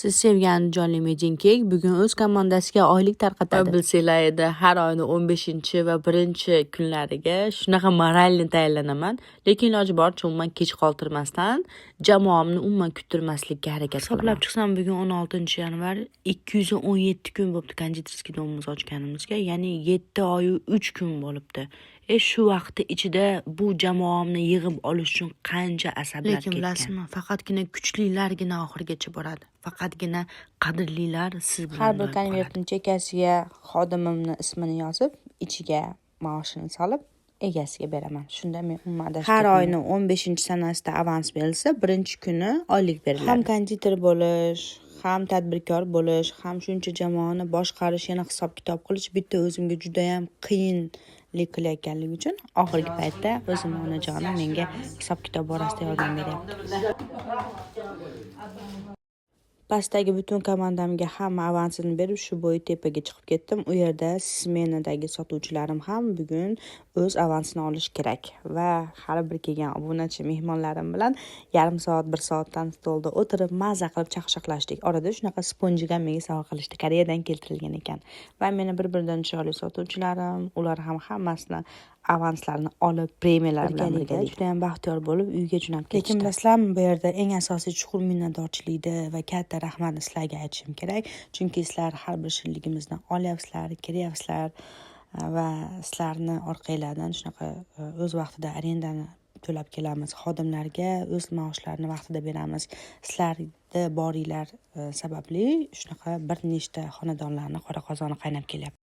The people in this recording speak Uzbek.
Siz sevgan jonli Medin Cake bugun o'z komandasiga oylik tarqatadi. Bilsanglar edi, har oyning 15 va 1-kunlariga shunaqa moralni tayyorlanaman, lekin iloji boricha umuman kech qoldirmasdan jamoamni umuman kuttirmaslikka harakat qilaman. Hisoblab chiqsam bugun 16-yanvar 217 kun bo'libdi konditorskiy domimiz ochganimizga, ya'ni 7 oy 3 kun bo'libdi. Shu vaqtda ichida bu jamoamni yig'ib olish uchun qancha asablar ketgan. Lekin bilasizmi, faqatgina kuchlilargina oxirigacha boradi. Faqatgina qadrlilar siz bilan. Har bir konvertning chekkasiga xodimimning ismini yozib, ichiga maoshini solib, egasiga beraman. Shunda men umuman adashib har oyning 15-sanasida avans berilsa, 1-kuni oylik beriladi. Ham konditor bo'lish, ham tadbirkor bo'lish, ham shuncha jamoani boshqarish, yana hisob-kitob qilish bitta o'zimga juda ham qiyinlik qilayotganligi uchun oxirgi paytda o'zim onajonim menga hisob-kitob borasida yordam beryapti. Pastdagi butun komandamga hamma avansini berib, shu bo'yi tepaga chiqib ketdim. U yerda smenadagi sotuvchilarim ham bugun o'z avansini olish kerak va har bir kelgan obunachi mehmonlarim bilan yarim soat, 1 soatdan stolda o'tirib maza qilib chaqchaqlashdik. Orada shunaqa sponjiga menga sovg'a qilishdi. Koreyadan keltirilgan ekan. Va meni bir-biridan chiroyli sotuvchilarim, ular ham hammasini avanslarini olib, premiyalar bilan birga juda ham baxtiyor bo'lib uyga jo'nab ketishdi. Lekin bilasizlarmi, bu yerda eng asosiy chuqur minnatdorchilikni va katta rahmatni sizlarga aytishim kerak. Chunki sizlar har bir shirinligimizni olyapsizlar, kiryapsizlar va sizlarni orqanglardan shunaqa o'z vaqtida arendani to'lab kelamiz. Xodimlarga o'z maoshlarini vaqtida beramiz. Sizlarning boringlar sababli shunaqa bir nechta xonadonlarning qora qozoni qaynab kelyapti.